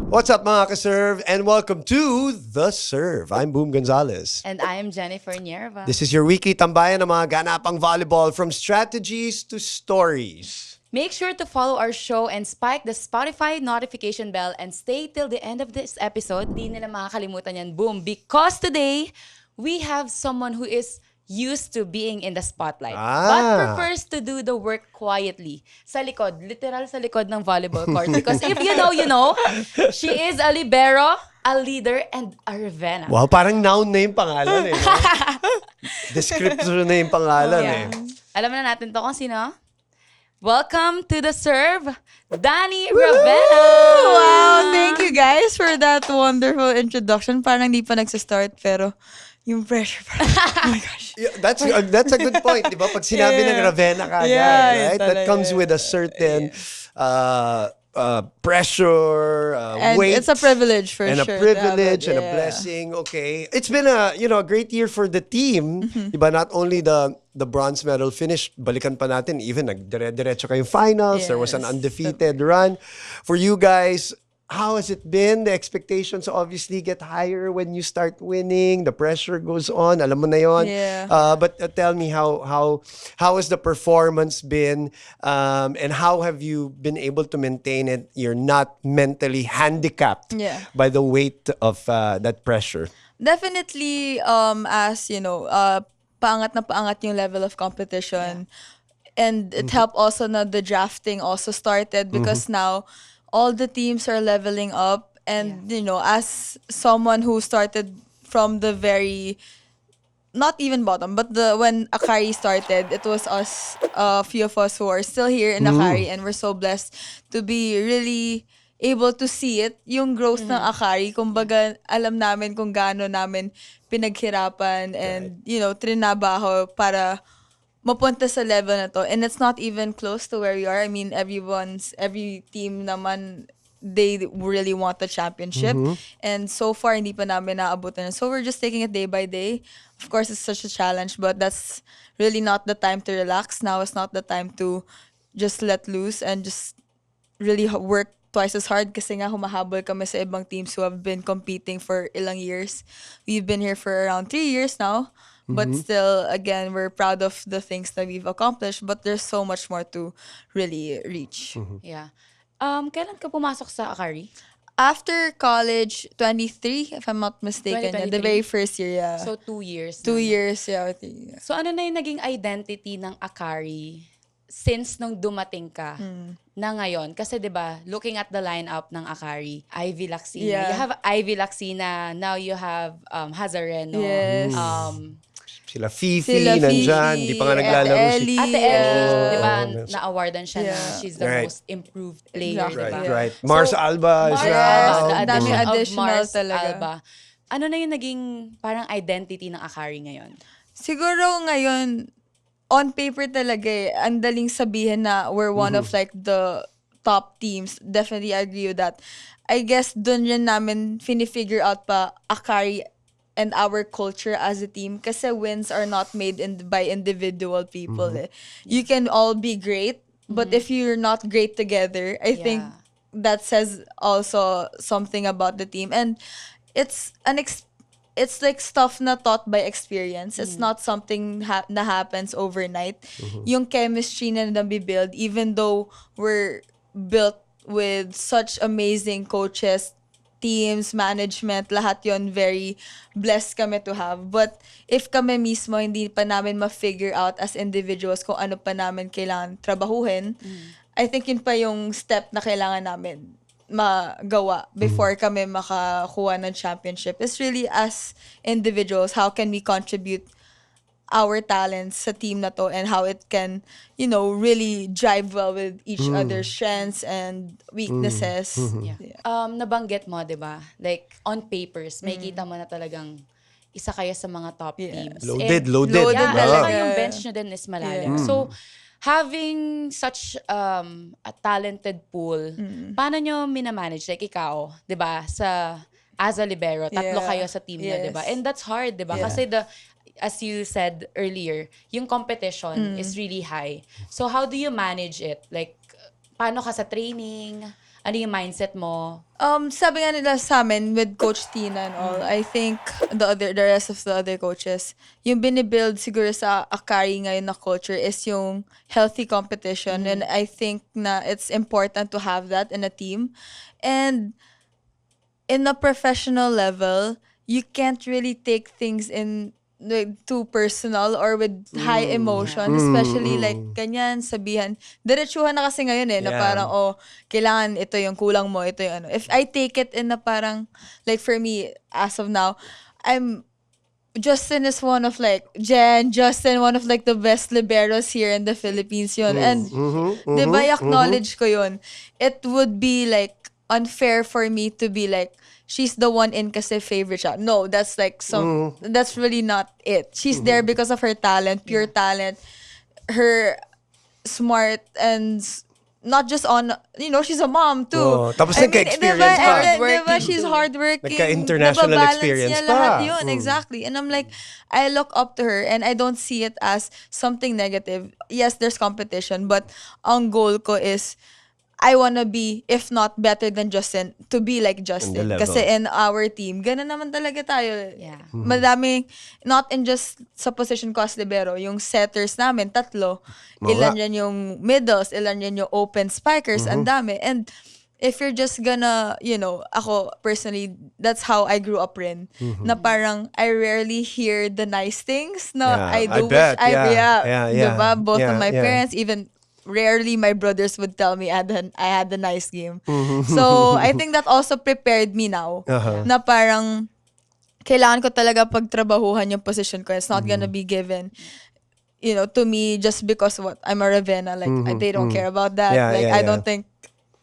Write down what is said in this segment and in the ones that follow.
What's up mga ka-serve and welcome to The Serve. I'm Boom Gonzalez. And I'm Jennifer Nierva. This is your weekly tambayan ng mga ganapang volleyball from strategies to stories. Make sure to follow our show and spike the Spotify notification bell and stay till the end of this episode. Di nila makakalimutan yan, Boom. Because today, we have someone who is used to being in the spotlight but prefers to do the work quietly. Sa likod, literal sa likod ng volleyball court. Because if you know, you know, she is a libero, a leader, and a Ravena. Wow, parang noun na yung pangalan eh. No? Description na yung pangalan eh. Alam na natin to kung sino? Welcome to The Serve, Dani Ravena! Wow, thank you guys for that wonderful introduction. Parang di pa nagsistart pero yung pressure parang, oh my gosh. Yeah, that's a good point, di ba? Pag sinabi ng Ravena ka right? That comes with a certain pressure, and weight. it's a privilege for and sure. a privilege and a Yeah. blessing. Okay. It's been a great year for the team. Diba? Not only the bronze medal finish, balikan pa natin, even nagdire-diretso kayong finals. There was an Yes. undefeated run. For you guys, how has it been? The expectations obviously get higher when you start winning. The pressure goes on. Alam mo na yon. Yeah. But tell me how has the performance been, and how have you been able to maintain it? You're not mentally handicapped by the weight of that pressure. Definitely, as you know, paangat na paangat yung level of competition. And it helped also na the drafting also started because now all the teams are leveling up. And, you know, as someone who started from the very, not even bottom, but when Akari started, it was us, a few of us who are still here in Akari, and we're so blessed to be really able to see it, yung growth ng Akari. Kumbaga, alam namin kung gaano namin pinaghirapan and, you know, trinabaho para mapunta sa level na to. And it's not even close to where we are. I mean, every team naman, they really want the championship. And so far, hindi pa namin naabutan. So we're just taking it day by day. Of course, it's such a challenge, but that's really not the time to relax. Now is not the time to just let loose and just really work twice as hard kasi nga humahabol kami sa ibang teams who have been competing for ilang years. We've been here for around 3 years now. But still, again, we're proud of the things that we've accomplished. But there's so much more to really reach. Yeah. Kailan ka pumasok sa Akari? After college, 23, if I'm not mistaken. Yeah, the 2023? very first year, yeah. So 2 years. 2 na, no? years, yeah. or 3 years. So ano na yung naging identity ng Akari since nung dumating ka na ngayon? Kasi 'di ba, looking at the lineup ng Akari, Ivy Laxina. Yeah. You have Ivy Laxina, now you have Hazareno. Yes. Sila Fifi, nandyan. Di pa nga naglalaro si... Ate Ellie, Yeah. di ba, Oh, na-awardan siya na Yeah. she's the Right. most improved player, Exactly. di ba? Right. Mars Alba is Mars now. Alba, the Dami addition of additional Mars talaga. Alba. Ano na yung naging parang identity ng Akari ngayon? Siguro ngayon, on paper talaga ang daling sabihin na we're one of like the top teams. Definitely agree with that. I guess dun rin namin finifigure out pa Akari and our culture as a team kasi wins are not made by individual people. You can all be great, but if you're not great together, I think that says also something about the team. And it's it's like stuff na taught by experience. It's not something na happens overnight. Yung chemistry na nabibuild, even though we're built with such amazing coaches, teams, management, lahat yon very blessed kami to have. But if kami mismo hindi pa namin ma-figure out as individuals kung ano pa namin kailangan trabahuhin, I think yun pa yung step na kailangan namin magawa before kami makakuha ng championship. It's really as individuals, how can we contribute our talents sa team na to and how it can, you know, really jive well with each other's strengths and weaknesses. Yeah. Nabanggit mo, 'di ba? Like on papers, may kita mo na talagang isa kayo sa mga top teams. Loaded. Yeah, talaga. saka yung bench nyo din is malalim. So, having such a talented pool, paano nyo minamanage? Like ikaw, di ba, as a libero, tatlo kayo sa team na, di ba? And that's hard, di ba? Kasi as you said earlier, yung competition is really high. So, how do you manage it? Like, paano ka sa training? Ano yung mindset mo? Sabi nga nila sa amin with Coach Tina and all, I think the rest of the other coaches, yung binibuild siguro sa Akari ngayon na culture is yung healthy competition. And I think na it's important to have that in a team. And in a professional level, you can't really take things in like too personal or with high emotion, especially like ganyan sabihan diretsuhan na kasi ngayon na parang kailangan ito yung kulang mo, ito yung ano. If I take it in na parang like for me as of now, Justin is one of like Justin, one of like the best liberos here in the Philippines yun. And diba acknowledge ko yun. It would be like unfair for me to be like she's the one in kasi favorite siya. No, that's like that's really not it. She's there because of her talent, pure talent, her smart and not just on, she's a mom too. Tapos nagka-experience pa. Diba, she's hardworking. Nagka-international experience niya pa. Lahat yun, exactly. And I'm like, I look up to her and I don't see it as something negative. Yes, there's competition, but ang goal ko is I wanna be, if not better than Justin, to be like Justin. Kasi in our team, ganun naman talaga tayo. Yeah. Madami, not in just sa position ko as libero, yung setters namin, 3. Ilan yan yung middles, ilan yan yung open spikers, ang dami. And if you're just gonna, ako personally, that's how I grew up rin. Na parang, I rarely hear the nice things. No, I do wish diba? Both of my parents, even rarely my brothers would tell me I had a nice game. So, I think that also prepared me now. Na parang, kailangan ko talaga pagtrabahuhan yung position ko. It's not gonna be given, to me just because I'm a Ravena. Like, they don't care about that. I don't think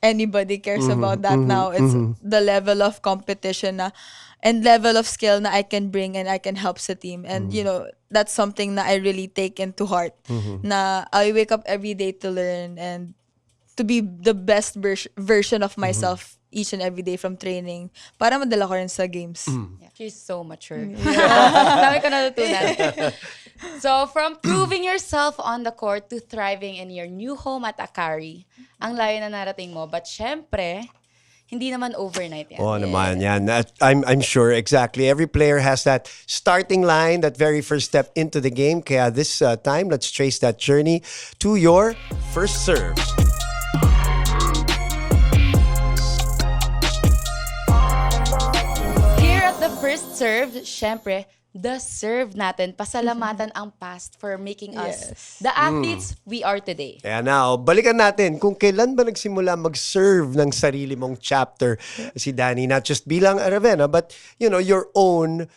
anybody cares about that now. It's the level of competition and level of skill na I can bring and I can help sa team. And, that's something na I really take into heart. Na I wake up every day to learn and to be the best version of myself each and every day from training para madala ko rin sa games. Yeah. She's so mature. Dami ko natutunan. So, from proving yourself on the court to thriving in your new home at Akari, ang layo na narating mo. But syempre, hindi naman overnight yan. Naman yan. I'm sure, exactly. Every player has that starting line, that very first step into the game. Kaya this time, let's trace that journey to your first serve. Here at the first serve, syempre, the serve natin, pasalamatan ang past for making us the athletes we are today. Kaya now, balikan natin kung kailan ba nagsimula mag-serve ng sarili mong chapter si Dani, not just bilang a Ravena, but your own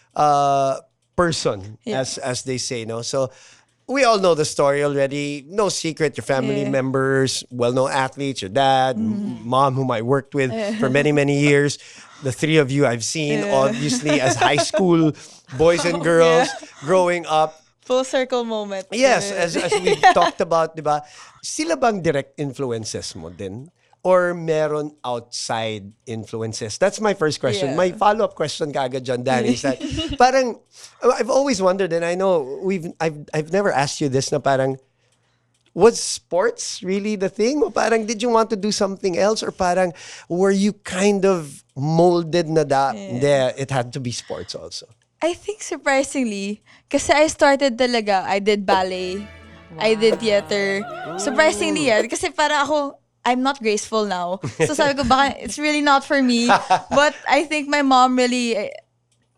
person, as they say, no? So, we all know the story already. No secret, your family members, well-known athletes, your dad, mom, whom I worked with for many, many years. The 3 of you I've seen, obviously, as high school boys and girls growing up. Full circle moment. Yes, as we've talked about, di ba? Sila bang direct influences mo din? Or meron outside influences? That's my first question. My follow-up question kaagad dyan, Dani, is that parang, I've always wondered, and I know I've never asked you this, na parang, was sports really the thing? O parang, did you want to do something else? Or parang, were you kind of molded na it had to be sports also? I think surprisingly, kasi I started talaga, I did ballet, I did theater. Surprisingly, kasi parang ako, I'm not graceful now. So sabi ko, baka it's really not for me. But I think my mom really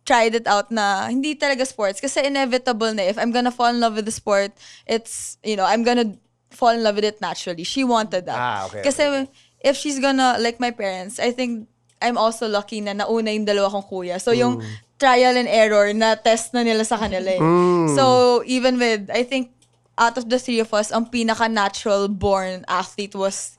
tried it out na hindi talaga sports. Kasi inevitable na if I'm gonna fall in love with the sport, it's, I'm gonna fall in love with it naturally. She wanted that. Okay. Kasi if she's gonna, like my parents, I think I'm also lucky na nauna yung dalawa kong kuya. So yung trial and error na test na nila sa kanila eh. So even with, I think out of the 3 of us, ang pinaka-natural born athlete was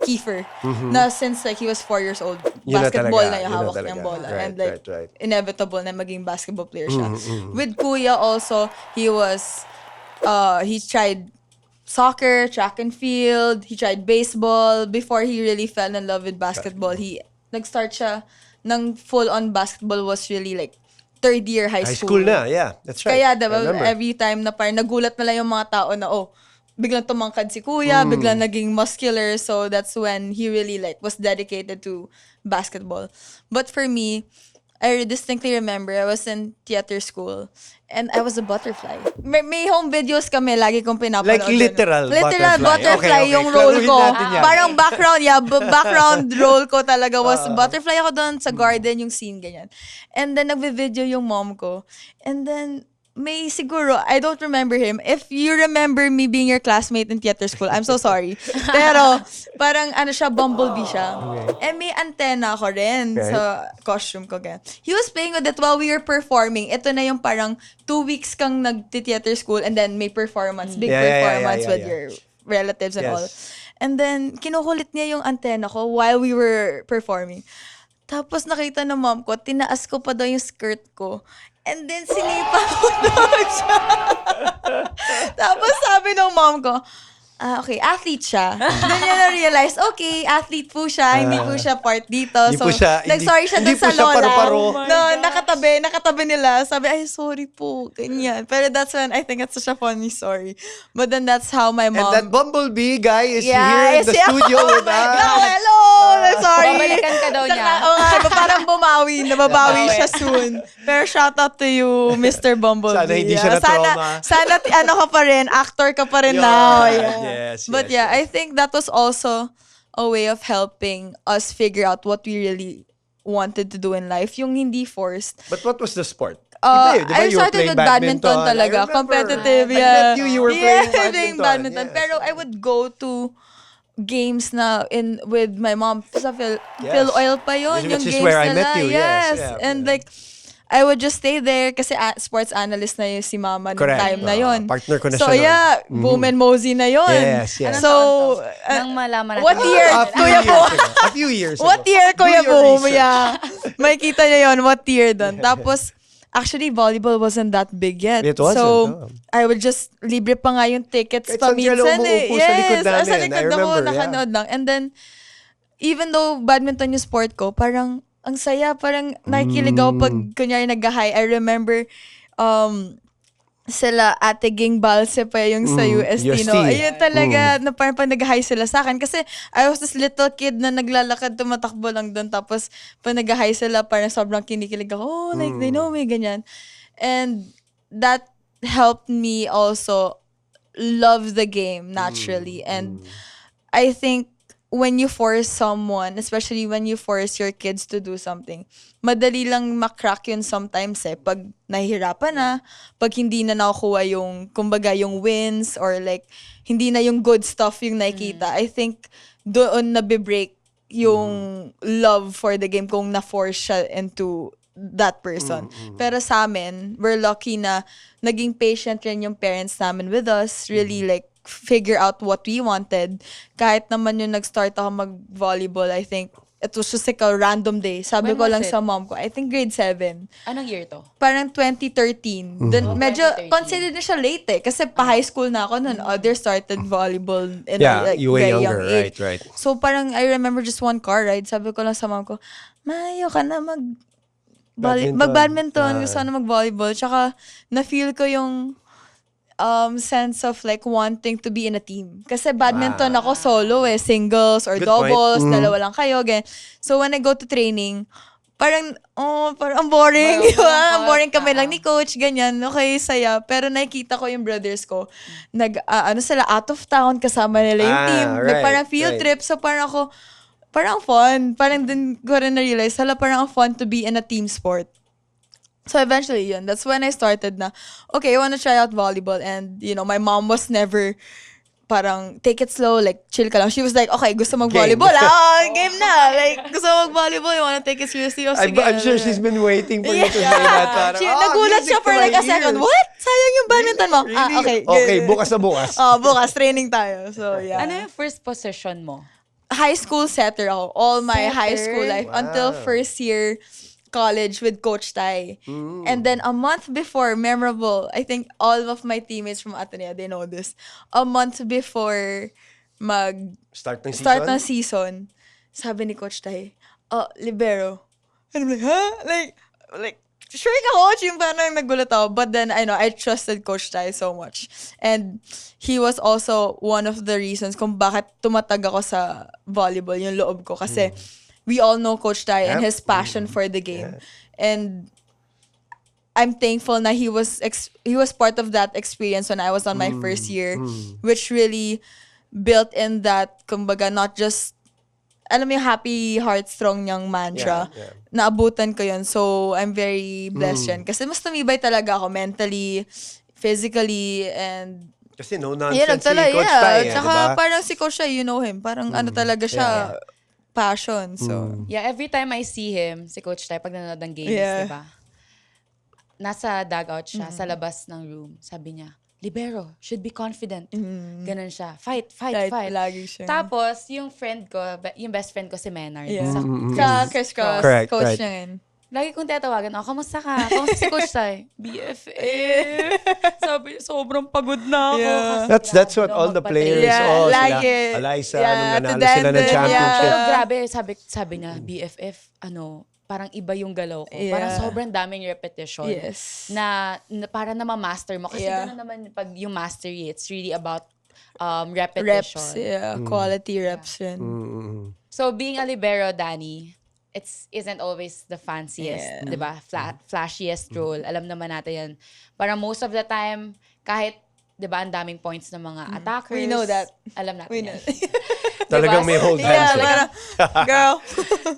Kiefer. Na since like he was 4 years old, Yun na basketball talaga, na yung yun na hawak talaga. niyang bola. Right, And like, right. inevitable na maging basketball player siya. With Kuya also, he tried soccer, track and field, he tried baseball. Before he really fell in love with basketball, he nag-start siya ng full-on basketball was really like third year high school. High school na, yeah. That's right. Kaya I diba, remember. every time na parang nagulat na lang yung mga tao na, biglang tumangkad si Kuya, biglang naging muscular. So that's when he really like was dedicated to basketball. But for me, I distinctly remember I was in theater school and I was a butterfly. May home videos kami, lagi kong pinapanood. Like literal butterfly. Okay, yung role klaruhin ko. natin yan. Parang background role ko talaga was butterfly ako doon sa garden, yung scene, ganyan. And then nagbe-video yung mom ko. And then may siguro, I don't remember him. If you remember me being your classmate in theater school, I'm so sorry. Pero, parang bumblebee siya. Okay. May antenna ako rin sa costume ko. Ganyan. He was playing with it while we were performing. Ito na yung parang 2 weeks kang nag-theater school and then may performance, big performance with your relatives and all. And then, kinukulit niya yung antenna ko while we were performing. Tapos nakita ng mom ko, tinaas ko pa daw yung skirt ko. And then, sinipa ko daw siya. Tapos sabi ng mom ko, okay, athlete siya. Then niya na-realize, okay, athlete po siya, hindi po siya part dito. So, nag-sorry siya dun sa lola. Paru-paro. No, nakatabi nila. Sabi, ay, sorry po, ganyan. Pero that's when I think it's such a funny story. But then that's how my mom... And that bumblebee guy is here in the studio with us. Hello! Sorry. Babalikan ka daw niya. Parang nababawi siya soon. Pero shout out to you, Mr. Bumblebee. Sana hindi siya na-trauma. Sana ka pa rin, actor ka pa rin now. Yes, But I think that was also a way of helping us figure out what we really wanted to do in life. Yung hindi forced. But what was the sport? I started with badminton talaga. Competitive, yeah. I met you were playing badminton. Yes. Pero I would go to games na with my mom. Sa Phil Oil pa yun. Which yung is games where I nila. met you. Yes. And like, I would just stay there kasi sports analyst na yung si mama ng time na yun. Partner ko na so, siya nun. Boom and Mosey na yun. Yes. So, nang malaman natin. what year, Kuya Boom? A few years ago. What year, Kuya Boom? Research. Yeah. May kita niya yun. What year dun? Tapos, actually, volleyball wasn't that big yet. It wasn't. So, I would just, libre pa nga yung tickets Kahit pa saan ka lang minsan umuupo sa likod namin. sa likod I ako, remember, nakanood lang. And then, even though badminton yung sport ko, parang, ang saya, parang nakikilig ako pag, kunyari, nag-high. I remember, sila Ate Ging Balse pa yung sa UST, no? Ayun talaga, na parang pag nag-high sila sa akin. Kasi I was this little kid na naglalakad, tumatakbo lang doon. Tapos pag nag-high sila, parang sobrang kinikilig ako. Like, they know me, ganyan. And that helped me also love the game naturally. And I think when you force someone, especially when you force your kids to do something, madali lang makrack yun sometimes pag nahihirapan na, pag hindi na nakukuha yung, kumbaga, yung wins or like, hindi na yung good stuff yung nakikita. I think doon nabe-break yung love for the game kung na-force siya into that person. Pero sa amin, we're lucky na naging patient rin yung parents namin with us, really like, figure out what we wanted. Kahit naman yung nag-start ako mag-volleyball, I think, it was just like a random day. Sabi When ko was lang it? sa mom ko, I think grade 7. Anong year to? Parang 2013. Then medyo 2013. considered na siya late kasi pa-high school na ako nun. Others started volleyball in a you were very younger, young age. right. So parang I remember just one car ride. Sabi ko lang sa mom ko, mayo ka na mag-badminton. Gusto ko na mag-volleyball. Tsaka na-feel ko yung sense of like wanting to be in a team. Kasi badminton ako solo singles or Good doubles, point. dalawa lang kayo, ganyan. So when I go to training, parang ang boring, di ba? Ang boring kami lang ni coach, ganyan. Okay, saya. Pero nakikita ko yung brothers ko, sila out of town, kasama nila yung team. Right, Parang field trip. So parang ako, parang fun. Parang din ko rin na-realize, parang fun to be in a team sport. So eventually, that's when I started na, okay, I want to try out volleyball. And, my mom was never parang, take it slow, like, chill ka lang. She was like, okay, gusto mag-volleyball. Game na. Like, gusto mag-volleyball, you wanna take it seriously? I'm sure she's been waiting for you to say that. Nagulat siya for like a second. What? Sayang yung badminton mo. Really? Okay, bukas na bukas. Bukas, training tayo. So, yeah. Ano yung first position mo? high school setter ako. All my high Setter? school life until first year college with Coach Tai. And then a month before, memorable, I think all of my teammates from Ateneo, they know this. A month before Start ng ng season? season, sabi ni Coach Tai, libero. And I'm like, huh? Like, sure ka, Coach? Yung parang nagulat ako. But then, I trusted Coach Tai so much. And he was also one of the reasons kung bakit tumatag ako sa volleyball, yung loob ko. Kasi we all know Coach Tai and his passion for the game. And I'm thankful na he was part of that experience when I was on my first year, which really built in that, kumbaga, not just, alam mo yung happy heart strong niyang mantra. Naabutan ko yun. So, I'm very blessed yan. Kasi mas tumibay talaga ako mentally, physically, and kasi no nonsense si Coach Tai. Tsaka parang si Coach Tai, you know him. Parang talaga siya, passion. So, every time I see him, si Coach Tai, pag nanonood ng games, di ba? Nasa dugout siya, sa labas ng room. Sabi niya, libero, should be confident. Ganun siya. Fight. lagi siya. Tapos, yung best friend ko si Menard. Sa Chris Cross, Correct, coach right. niya yun. Lagi kong tatawagan, kamusta ka? Kamusta si Coach Tai? BFF. Sabi, sobrang pagod na ako. Kasi That's what all the players, lagi. sila, Eliza, to nung nanalo sila ng Denver, championship. Pero grabe, sabi niya, BFF, parang iba yung galaw ko. Parang sobrang daming repetition. Yes. Na para na ma-master mo. Kasi gano'n naman pag yung mastery, it's really about repetition. Reps, quality reps yun. So being a libero, Dani, isn't always the fanciest, di ba? Flashiest role. Alam naman natin yan. Parang most of the time, kahit, di ba, ang daming points ng mga attackers. We know that. Alam natin yan. Talagang may hold hands. Girl.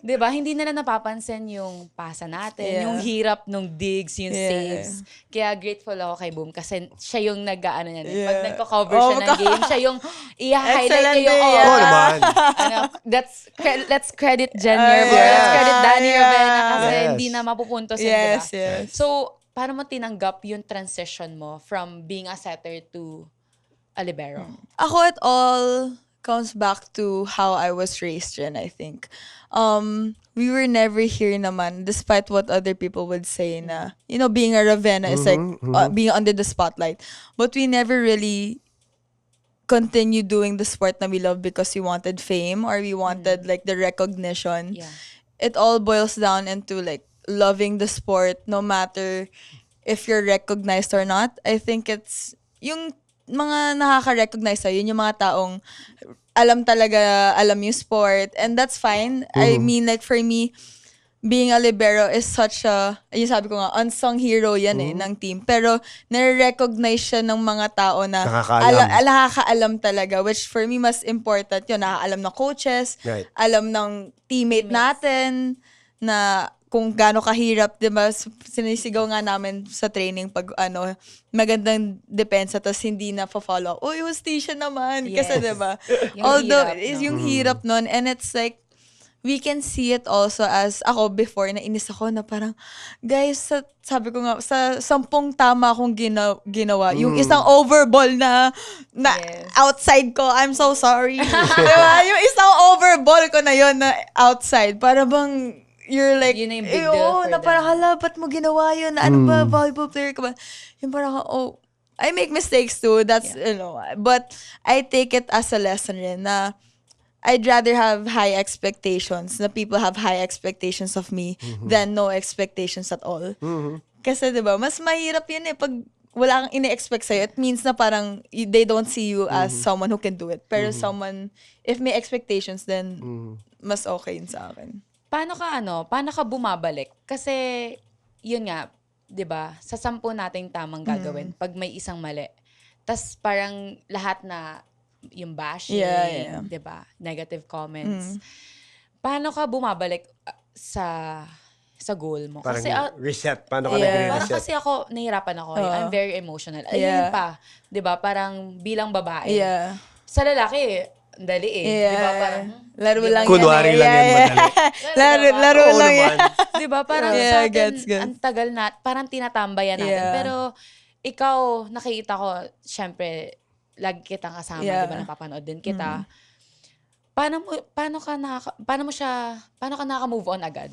Di ba? Hindi nila napapansin yung pasa natin, yung hirap nung digs, yung saves. Kaya grateful ako kay Boom kasi siya yung nag-ano yan. Pag nagko-cover siya ng game, siya yung i-highlight niya yung naman. let's credit Jen Yerbo. Let's credit Dani Ravena kasi hindi na mapupuntos yun, di ba? So, paano mo tinanggap yung transition mo from being a setter to a libero? Ako, it all comes back to how I was raised in, I think. We were never here naman, despite what other people would say na, being a Ravena is like being under the spotlight. But we never really continue doing the sport na we love because we wanted fame or we wanted like the recognition. Yeah. It all boils down into like loving the sport no matter if you're recognized or not. I think it's yung mga nakaka-recognize sa'yo, yun yung mga taong alam yung sport, and that's fine. I mean, like, for me, being a libero is such a, yung sabi ko nga, unsung hero yan ng team. Pero, nare-recognize siya ng mga tao na nakakaalam talaga, which for me, mas important yun. Nakakaalam ng coaches, alam ng teammate natin, na kung gaano kahirap, di ba? Sinisigaw nga namin sa training pag magandang depensa tapos hindi na follow. Uy, hustisya naman. Yes. Kasi di ba? Although, yung hirap nun. And it's like, we can see it also as, ako before, nainis ako na parang, guys, sabi ko nga, sa 10 tama akong ginawa. Yung isang overball na outside ko, I'm so sorry. Diba? Yung isang overball ko na yon na outside. Para bang, you're like, yun yung big deal for na parang, hala, ba't mo ginawa yun? Ano ba, volleyball player ka ba? Yung parang, I make mistakes too. That's, but I take it as a lesson rin na I'd rather have high expectations, na people have high expectations of me than no expectations at all. Kasi, diba, mas mahirap yun pag wala kang ini-expect sa'yo. It means na parang they don't see you as someone who can do it. Pero someone, if may expectations, then mas okay yun sa akin. Paano ka bumabalik? Kasi, yun nga, 'di ba? Sa 10 nating tamang gagawin pag may isang mali. Tas parang lahat na yung bashing, 'di ba? Negative comments. Paano ka bumabalik sa goal mo? Parang Kasi reset. Paano ka nag-reset? Parang kasi ako, nahihirapan ako. I'm very emotional. Ayun pa. 'Di ba? Parang bilang babae. Sa lalaki, dali Di ba? Parang, laro lang kunwari yan. lang yan madali. Laro lang yan. Di ba? Parang sa atin, gets. ang tagal na, parang tinatambayan natin. Pero, ikaw, nakikita ko, syempre, lagi kitang kasama, di ba? Napapanood din kita. paano ka naka-move on agad?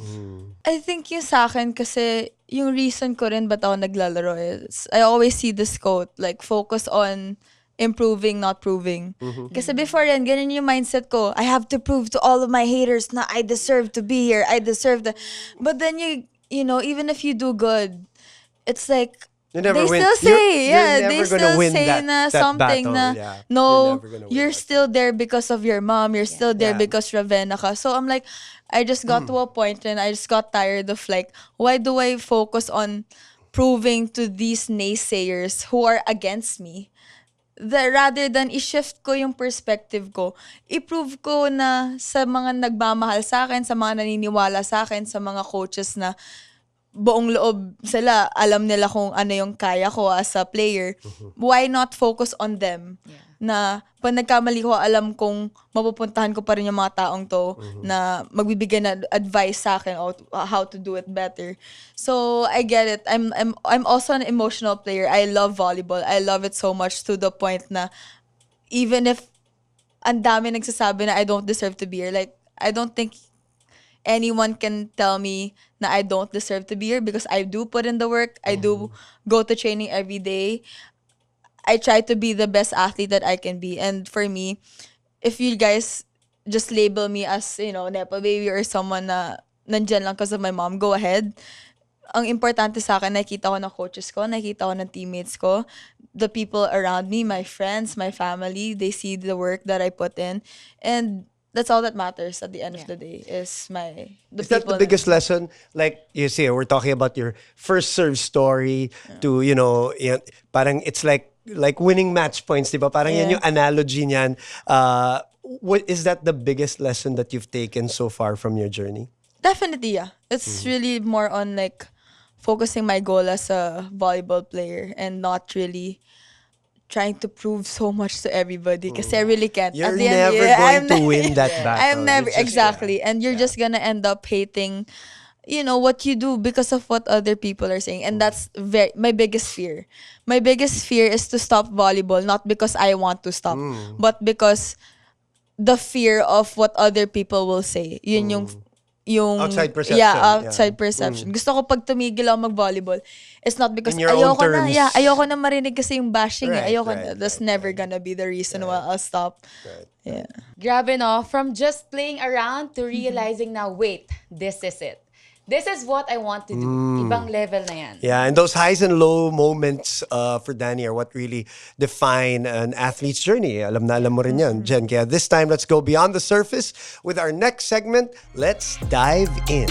I think yung sa akin kasi yung reason ko rin ba't ako naglalaro is I always see this quote, like, focus on improving, not proving. Kasi before yan, ganun yung mindset ko. I have to prove to all of my haters na I deserve to be here. I deserve the... But then you know, even if you do good, it's like, they still say, they still say na something na, no, you're still there because of your mom, you're still there because Ravena ka. So I'm like, I just got to a point and I just got tired of like, why do I focus on proving to these naysayers who are against me? Rather than i-shift ko yung perspective ko, i-prove ko na sa mga nagmamahal sa akin, sa mga naniniwala sa akin, sa mga coaches na buong loob sila, alam nila kung ano yung kaya ko as a player, why not focus on them? Na pag nagkamali ko, alam kong mapupuntahan ko pa rin yung mga taong to na magbibigay na advice sa akin on how to do it better. So I get it. I'm also an emotional player. I love volleyball. I love it so much to the point na even if ang dami nagsasabi na I don't deserve to be here, like I don't think anyone can tell me na I don't deserve to be here because I do put in the work. I do go to training every day. I try to be the best athlete that I can be. And for me, if you guys just label me as, you know, Nepo baby or someone na nandyan lang because of my mom, go ahead. Ang importante sa akin, nakita ko ng coaches ko, nakita ko ng teammates ko, the people around me, my friends, my family, they see the work that I put in. And that's all that matters at the end of the day is Is that the biggest lesson? Like you see, we're talking about your first serve story to, you know, parang it's like winning match points, diba? Parang yan yung analogy niyan. What is that the biggest lesson that you've taken so far from your journey? Definitely, yeah. It's really more on like focusing my goal as a volleyball player and not really trying to prove so much to everybody because I really can't. You're At the never end, going to win that battle. I'm never, It's just, exactly. And you're just gonna end up hating, you know, what you do because of what other people are saying. And that's my biggest fear. My biggest fear is to stop volleyball, not because I want to stop, but because the fear of what other people will say. Yun yung outside perception. Yeah, outside perception. Gusto ko pag tumigil ako mag-volleyball, it's not because In your own terms. ayoko na marinig kasi yung bashing. Right, Ayoko right, na. That's never gonna be the reason why I'll stop. Right. Yeah. Grabe no, from just playing around to realizing now, wait, this is it. This is what I want to do. Ibang level na yan. Yeah, and those highs and low moments for Dani are what really define an athlete's journey. Alam na alam mo rin yan, Jen. Kaya this time, let's go beyond the surface with our next segment. Let's dive in.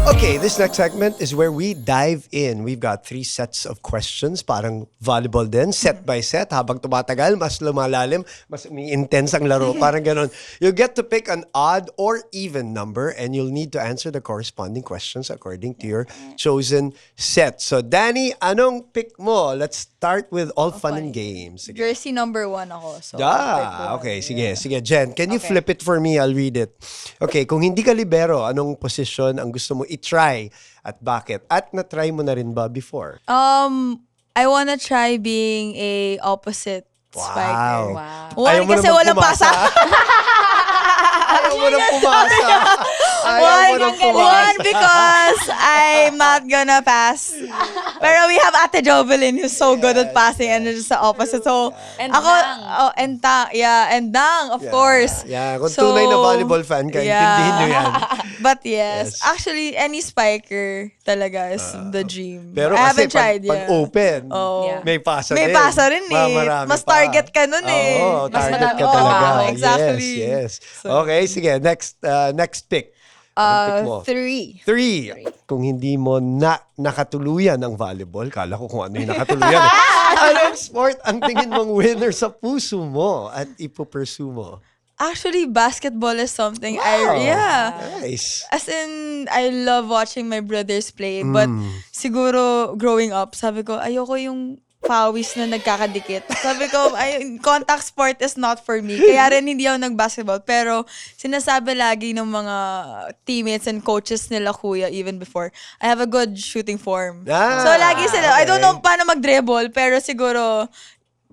Okay, this next segment is where we dive in. We've got 3 sets of questions, parang volleyball din, set by set. Habang tumatagal, mas lumalalim, mas intense ang laro, parang ganon. You'll get to pick an odd or even number and you'll need to answer the corresponding questions according to your chosen set. So, Dani, anong pick mo? Let's start with all fun and games. Sige. Jersey number 1 ako. So Okay, sige. Sige, Jen, can you flip it for me? I'll read it. Okay, kung hindi ka libero, anong position ang gusto mo i-try at bakit? At na-try mo na rin ba before? I wanna try being a opposite spiker. Wow. One, Ayaw mo kasi naman walang pumasa. pasa. Ayaw mo na pumasa. Ayaw mo na pumasa. One, because I'm not gonna pass. Pero we have Ate Jovelyn who's so good at passing and it's the opposite. So, And ako, Dang. and Dang, of course. Yeah, kung tunay na volleyball fan ka, intindihin nyo yan. But yes, Yes. actually, any spiker talaga is the dream. Pero I kasi haven't tried pag yet. open, Yeah. may pasa May din. pasa rin eh. Marami Mas pa. target ka nun eh. Oo, Mas target madami ka pa. talaga. Exactly. Yes. Okay, sige. Next pick. Anong pick mo? 3. 3. Kung hindi mo nakatuluyan ang volleyball, kala ko kung ano yung nakatuluyan. Anong sport ang tingin mong winner sa puso mo at ipupursue mo? Actually, basketball is something Wow. Nice. As in, I love watching my brothers play. But siguro, growing up, sabi ko, ayoko yung pawis na nagkakadikit. Sabi ko, contact sport is not for me. Kaya rin hindi ako nag-basketball. Pero sinasabi lagi ng mga teammates and coaches nila, kuya, even before, I have a good shooting form. So lagi sila, I don't know paano mag-dribble, pero siguro,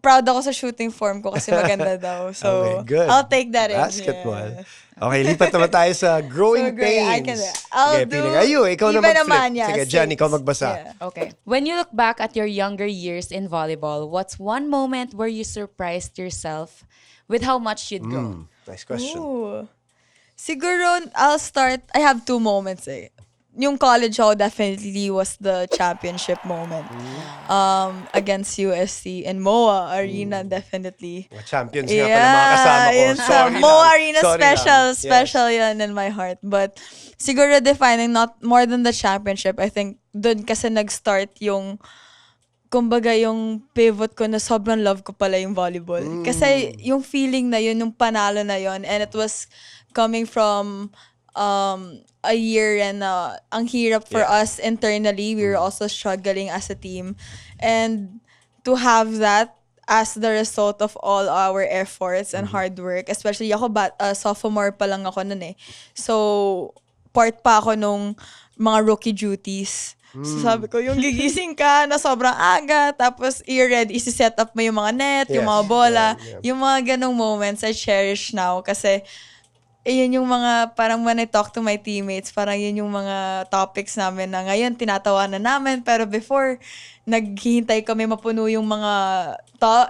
proud ako sa shooting form ko kasi maganda daw. So, good. I'll take that in. Basketball. Yeah. Okay, lipat naman tayo sa growing pains. I'll Okay, do ikaw na iba mag-flip. naman, yeah, Sige, Jan, ikaw 6. magbasa. Yeah. Okay. When you look back at your younger years in volleyball, what's one moment where you surprised yourself with how much you'd grown? Nice question. Ooh. Siguro, I'll start, I have 2 moments eh. Yung college ako definitely was the championship moment. Against USC and MOA Arena, definitely. Mga champions nga pala mga kasama ko. Yun sa Sorry MOA lang. Arena, Sorry special lang. Yes. yun in my heart. But siguro defining not more than the championship, I think dun kasi nag-start yung kumbaga yung pivot ko na sobrang love ko pala yung volleyball. Kasi yung feeling na yun, yung panalo na yun, and it was coming from a year and ang hirap for us internally. We were also struggling as a team. And to have that as the result of all our efforts and hard work, especially ako, sophomore pa lang ako nun eh. So, part pa ako nung mga rookie duties. So sabi ko, yung gigising ka na sobrang aga, tapos i-ready, isi-set up mo yung mga net, yung mga bola, yung mga ganong moments I cherish now kasi yun yung mga, parang when I talk to my teammates, parang yun yung mga topics namin na ngayon tinatawanan namin, pero before, naghihintay kami mapuno yung mga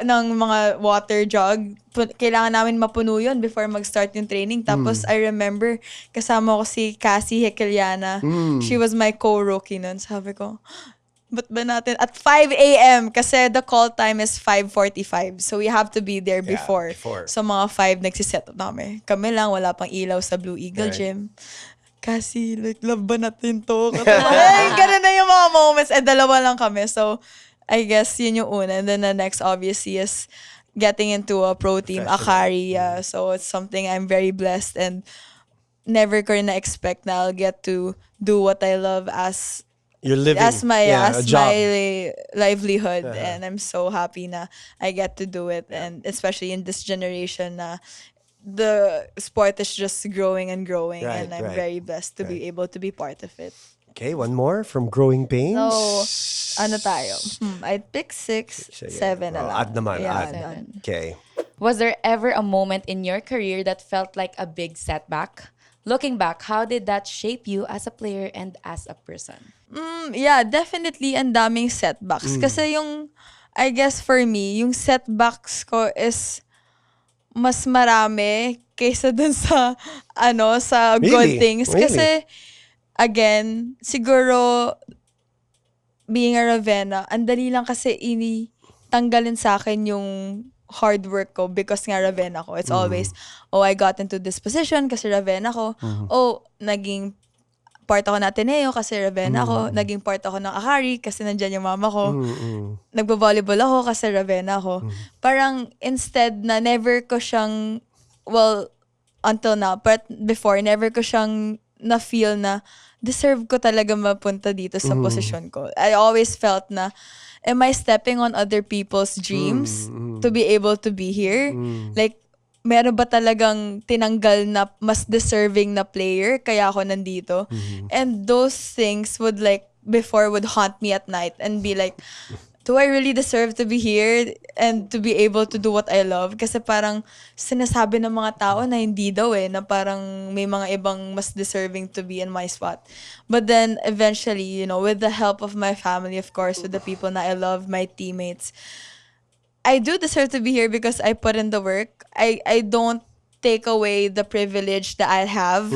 ng mga water jug. Kailangan namin mapuno yun before mag-start yung training. Tapos I remember, kasama ko si Cassie Hekeliana. She was my co-rookie nun. Sabi ko, ba't ba natin? At 5 a.m. kasi the call time is 5:45. So we have to be there before. So mga 5 nagsiset up namin. Kami lang, wala pang ilaw sa Blue Eagle Gym. Kasi like, love ba natin to? Ganun na yung mga moments. Dalawa lang kami. So I guess yun yung una. And then the next obviously is getting into a pro team, Akari. So it's something I'm very blessed and never ko rin na-expect na I'll get to do what I love as you're living as my job. livelihood, and I'm so happy na I get to do it, and especially in this generation na the sport is just growing and growing, and I'm very blessed to be able to be part of it. Okay, one more from growing pains. So, ano tayo? I'd pick 6, 7 na lang. Add naman, add. Okay. Was there ever a moment in your career that felt like a big setback? Looking back, how did that shape you as a player and as a person? Yeah, definitely ang daming setbacks. Kasi yung, I guess for me, yung setbacks ko is mas marami kaysa dun sa, sa good things. Kasi, again, siguro, being a Ravena, ang dali lang kasi tanggalin sa akin yung hard work ko because nga Ravena ko. It's always, I got into this position kasi Ravena ko. Naging part ako ng Ateneo kasi Ravena ako. Naging part ako ng Akari kasi nandyan yung mama ko. Nagbo-volleyball ako kasi Ravena ako. Parang instead na never ko siyang, well, until now, but before, never ko siyang na-feel na deserve ko talaga mapunta dito sa posisyon ko. I always felt na, am I stepping on other people's dreams to be able to be here? Like, meron ba talagang tinanggal na mas deserving na player kaya ako nandito? And those things would before would haunt me at night and be like, do I really deserve to be here and to be able to do what I love? Kasi parang sinasabi ng mga tao na hindi daw na parang may mga ibang mas deserving to be in my spot. But then eventually, with the help of my family, of course, with the people na I love, my teammates, I do deserve to be here because I put in the work. I don't take away the privilege that I have,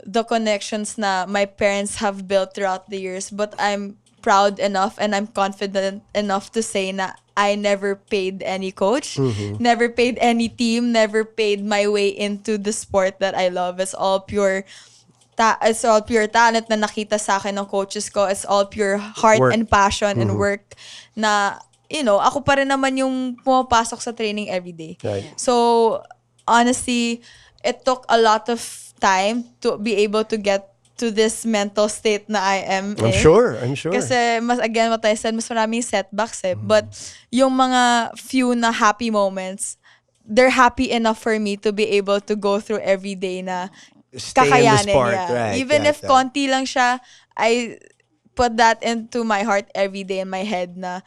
the connections na my parents have built throughout the years, but I'm proud enough and I'm confident enough to say na I never paid any coach, never paid any team, never paid my way into the sport that I love. It's all pure talent na nakita sa akin ng coaches ko. It's all pure heart and passion and work na ako pa rin naman yung pumapasok sa training every day. Right. So, honestly, it took a lot of time to be able to get to this mental state na I am I'm in. sure. Kasi, again, what I said, mas maraming setbacks eh. But, yung mga few na happy moments, they're happy enough for me to be able to go through every day na Stay in the kakayanin. sport, Yeah. right? Even if konti lang siya, I put that into my heart every day in my head na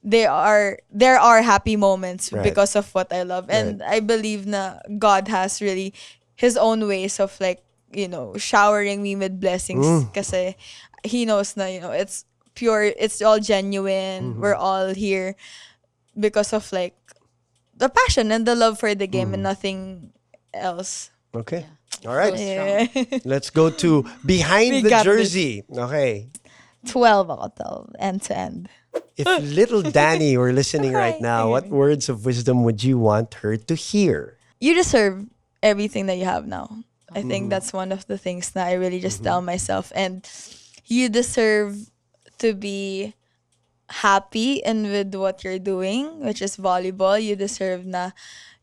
there are happy moments because of what I love. And I believe na God has really His own ways of like, showering me with blessings. Kasi He knows na, it's pure, it's all genuine. We're all here because of like the passion and the love for the game and nothing else. Okay. All right. Yeah. Let's go to behind We the got jersey. Okay. 12 ako, 12, end to end. If little Dani were listening right now, what words of wisdom would you want her to hear? You deserve everything that you have now. I think that's one of the things that I really just tell myself. And you deserve to be happy and with what you're doing, which is volleyball. You deserve na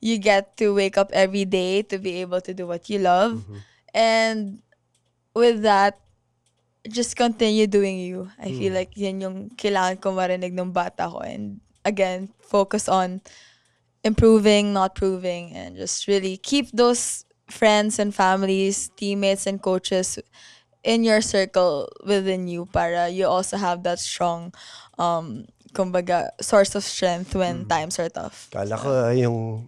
you get to wake up every day to be able to do what you love. And with that, just continue doing you. I feel like yan yung kailangan ko marinig ng bata ko. And again, focus on improving, not proving, and just really keep those friends and families, teammates and coaches in your circle within you para you also have that strong kumbaga source of strength when times are tough. Kala ko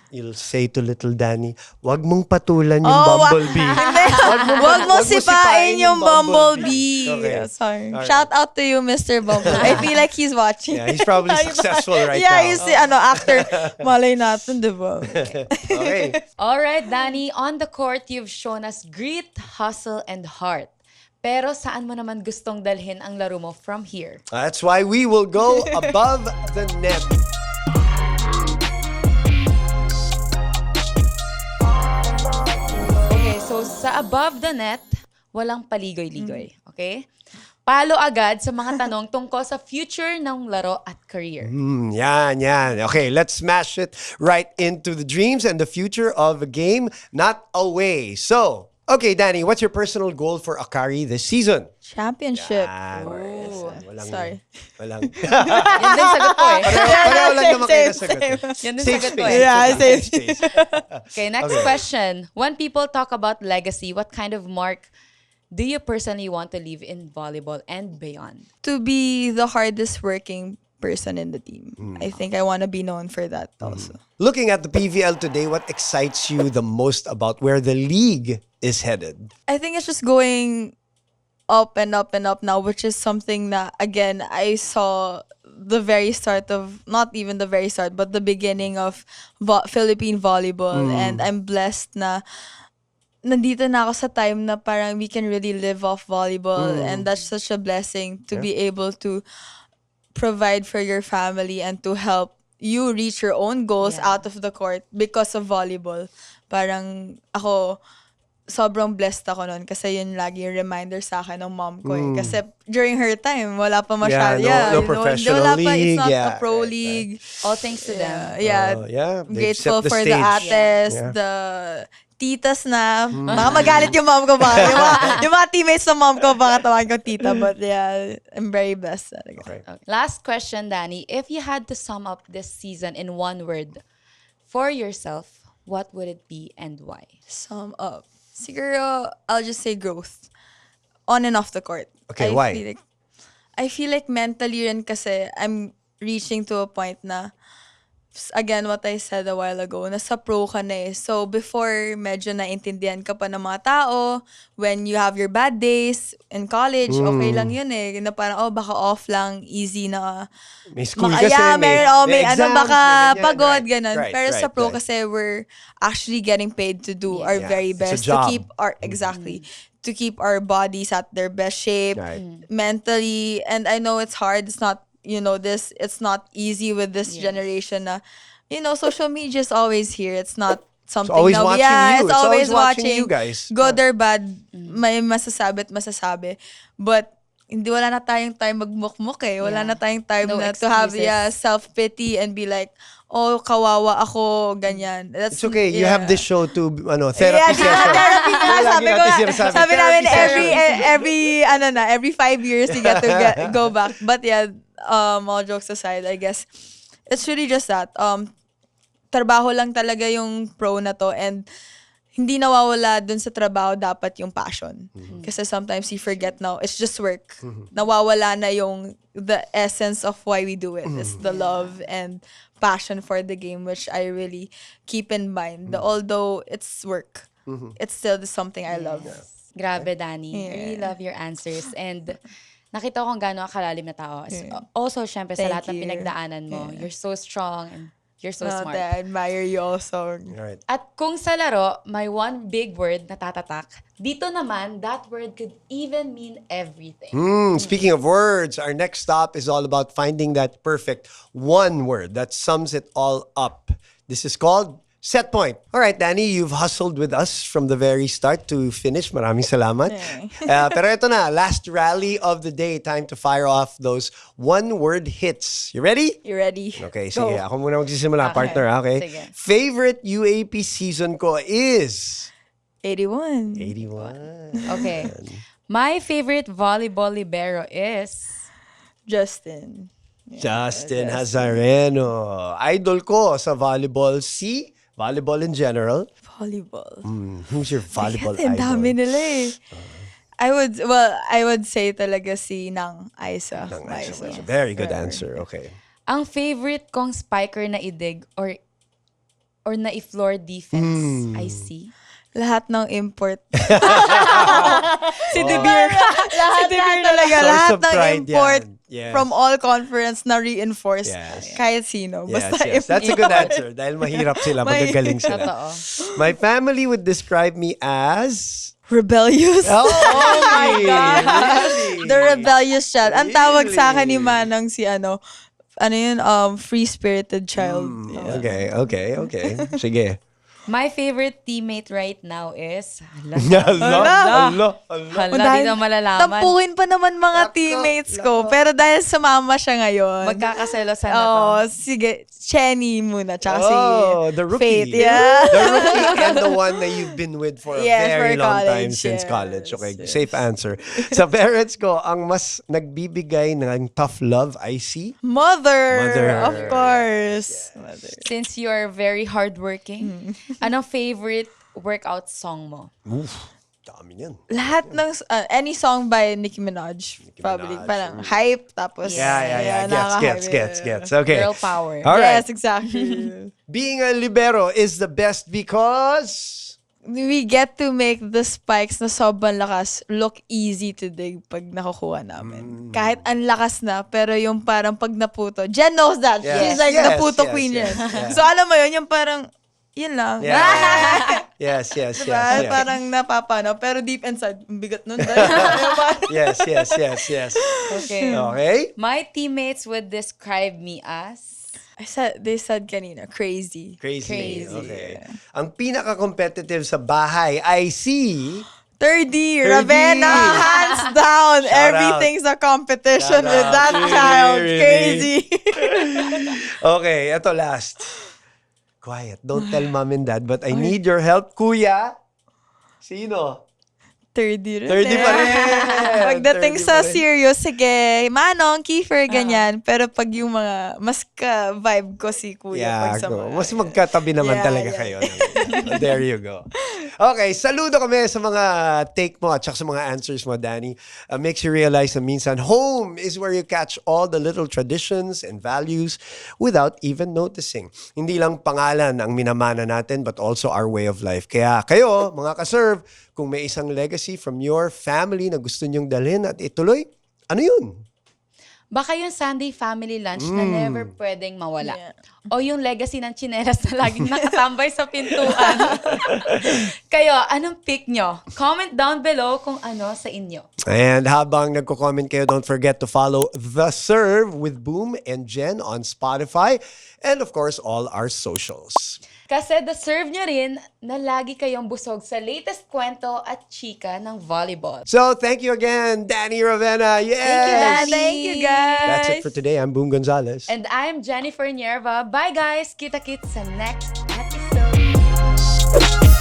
you'll say to little Dani, wag mong patulan yung bumblebee. Wag mo sipain yung bumblebee. Okay. Sorry. All right. Shout out to you, Mr. Bumblebee. I feel like he's watching. Yeah, he's probably successful right yeah, now. he's actor. Malay natin, di ba? Okay. All right, Dani, on the court, you've shown us grit, hustle, and heart. Pero saan mo naman gustong dalhin ang laro mo from here? That's why we will go above the net. Okay, so sa above the net, walang paligoy-ligoy. Okay? Palo agad sa mga tanong tungkol sa future ng laro at career. Yan. Okay, let's smash it right into the dreams and the future of a game, not away. So, okay, Dani, what's your personal goal for Akari this season? Championship. Sorry. Walang. Yan din sagot ko eh. Pareho lang naman kayo na sagot. Yan din Safe sagot ko space. eh. Yeah, Safe space. Okay, next question. When people talk about legacy, what kind of mark do you personally want to leave in volleyball and beyond? To be the hardest working person in the team. I think I want to be known for that also. Looking at the PVL today, what excites you the most about where the league is headed? I think it's just going up and up and up now, which is something that, again, I saw the very start of, not even the very start, but the beginning of Philippine volleyball. And I'm blessed na nandito na ako sa time na parang we can really live off volleyball. And that's such a blessing to be able to provide for your family and to help you reach your own goals out of the court because of volleyball. Parang ako, sobrang blessed ako nun kasi yun lagi yung reminder sa akin ng mom ko eh. Kasi during her time, wala pa masyado. No professional wala pa, league. it's not Yeah, a pro right. league. All thanks to them. They've Grateful set the for the stage. ates, Yeah. the titas na. Baka magalit yung mom ko baka. yung mga teammates ng mom ko baka tawagin ko tita. But yeah, I'm very blessed. Talaga. Okay. Last question, Dani. If you had to sum up this season in one word for yourself, what would it be and why? Sum up. Siguro, I'll just say growth. On and off the court. Okay, why? I feel like mentally rin kasi I'm reaching to a point na, again, what I said a while ago, nasa pro ka na eh. So, before, medyo naintindihan ka pa ng mga tao, when you have your bad days in college, okay lang yun eh. Na parang, baka off lang, easy na. May school kasi. May exams, baka may ganyan. pagod, Right, ganun. right, Pero sa right, pro right. kasi we're actually getting paid to do our Yeah, very it's a best to job. keep our, exactly, to keep our bodies at their best shape, Right. mentally. And I know it's hard. It's not, it's not easy with this generation na, social media is always here. It's not something always na, watching you. it's always watching watching you guys. good or bad, may masasabi at masasabi. But hindi wala na tayong time magmukmuk eh. Wala na tayong time No na to have excuses. self-pity and be like, oh, kawawa ako, ganyan. It's okay. You have this show to, therapy Yeah, session. therapy nga. Lagi Sabi ko natin nga, sinasabi, sabi namin therapy every 5 years you get to go back. But yeah, all jokes aside, I guess, it's really just that. Trabaho lang talaga yung pro na to and hindi nawawala dun sa trabaho dapat yung passion. Kasi sometimes you forget now, it's just work. Nawawala na yung the essence of why we do it. It's the love and passion for the game, which I really keep in mind. Although it's work, it's still something I love. Grabe, Dani. I really love your answers. And nakita ko kung gaano kalalim na tao. Also, syempre, sa Thank lahat ng you. pinagdaanan mo, you're so strong and you're so smart. I admire you also. Right. At kung sa laro, may one big word na tatatak, dito naman, that word could even mean everything. Speaking of words, our next stop is all about finding that perfect one word that sums it all up. This is called Set Point. All right, Dani, you've hustled with us from the very start to finish. Maraming salamat. Pero ito na, last rally of the day. Time to fire off those one-word hits. You ready? You ready? Okay, sige. Ako muna magsisimula, partner. Okay? Sige. Favorite UAP season ko is 81. 81. Okay. My favorite volleyball libero is... Justin. Justin Hazareno. Idol ko sa volleyball, volleyball in general. Volleyball. Who's your volleyball Ang idol? dami nila eh. I would say talaga si Nang Aisa. Very good answer. Okay. Ang favorite kong spiker na idig or na i-floor defense, I see. Lahat ng import. Si De Beer. Si De Beer talaga. Source Lahat of ng pride import yan. Yes. from all conference na reinforce. Yes. Kahit sino. Yes, Basta yes. That's a import. good answer. Dahil mahirap sila, magagaling sila. Totoo. My family would describe me as... Rebellious. Oh my God! Really? The rebellious child. Ang tawag sa akin ni Really? Manang si free-spirited child. Yeah. Okay. Sige. My favorite teammate right now is... Allah. Hala, di na malalaman. Tampuhin pa naman mga teammates ko. Pero dahil sumama siya ngayon. Magkakaselosan na to. Oh, sige. Chenny muna. Tsaka si The rookie. Faith. Yeah. The rookie and the one that you've been with for a Yes, very for long time college, since yes, college. Okay, yes. safe answer. Sa parents ko, ang mas nagbibigay ng tough love, I see. Mother. Mother. Of course. Mother. Since you are very hardworking, anong favorite workout song mo? Oof, dami yan. Lahat ng, any song by Nicki Minaj. Probably. Minaj. Parang hype. Tapos. Yeah. nakaka-hype. Gets. Okay. Girl power. All right. Yes, exactly. Being a libero is the best because... We get to make the spikes na sobrang lakas look easy to dig pag nakukuha namin. Kahit ang lakas na, pero yung parang pag naputo, Jen knows that. Yes. She's like Yes, naputo yes, queen yes, yan. yeah. So alam mo yun, yung parang, yun lang. Yeah. Yes. Diba? Parang napapano. Pero deep inside, ang bigat nun. Yes. Okay. Okay. My teammates would describe me as... They said kanina, crazy. Crazy. Okay. Ang pinaka-competitive sa bahay, I see... 30, Ravena, hands down. Shout Everything's a competition Shout with out. that Really, child. really. Crazy. Okay, ito last. Quiet. Don't tell mom and dad, but I need your help, kuya. Sino? 30 rin. 30 pa rin. Pagdating 30 sa pa rin. serious, sige, Manong, Kiefer, ganyan. Pero pag yung mga, mas ka-vibe ko si kuya. Pag sa mga, Mas magkatabi naman Yeah, talaga yeah. kayo. There you go. Okay, saludo kami sa mga take mo at saka sa mga answers mo, Dani. Makes you realize na minsan home is where you catch all the little traditions and values without even noticing. Hindi lang pangalan ang minamana natin but also our way of life. Kaya kayo, mga ka-serve, kung may isang legacy from your family na gusto nyong dalhin at ituloy, ano yun? Baka yung Sunday family lunch na never pwedeng mawala. Yeah. o yung legacy ng tsinelas na laging nakatambay sa pintuan? Kayo, anong pick nyo? Comment down below kung ano sa inyo. And habang nagko-comment kayo, don't forget to follow The Serve with Boom and Jen on Spotify and of course all our socials. Kasi deserve nyo rin na lagi kayong busog sa latest kwento at chika ng volleyball. So thank you again, Dani Ravena. Yes! Thank you, Dani. Thank you, guys. That's it for today. I'm Boom Gonzalez. And I'm Jennifer Nierva. Bye guys! Kita-kits sa next episode.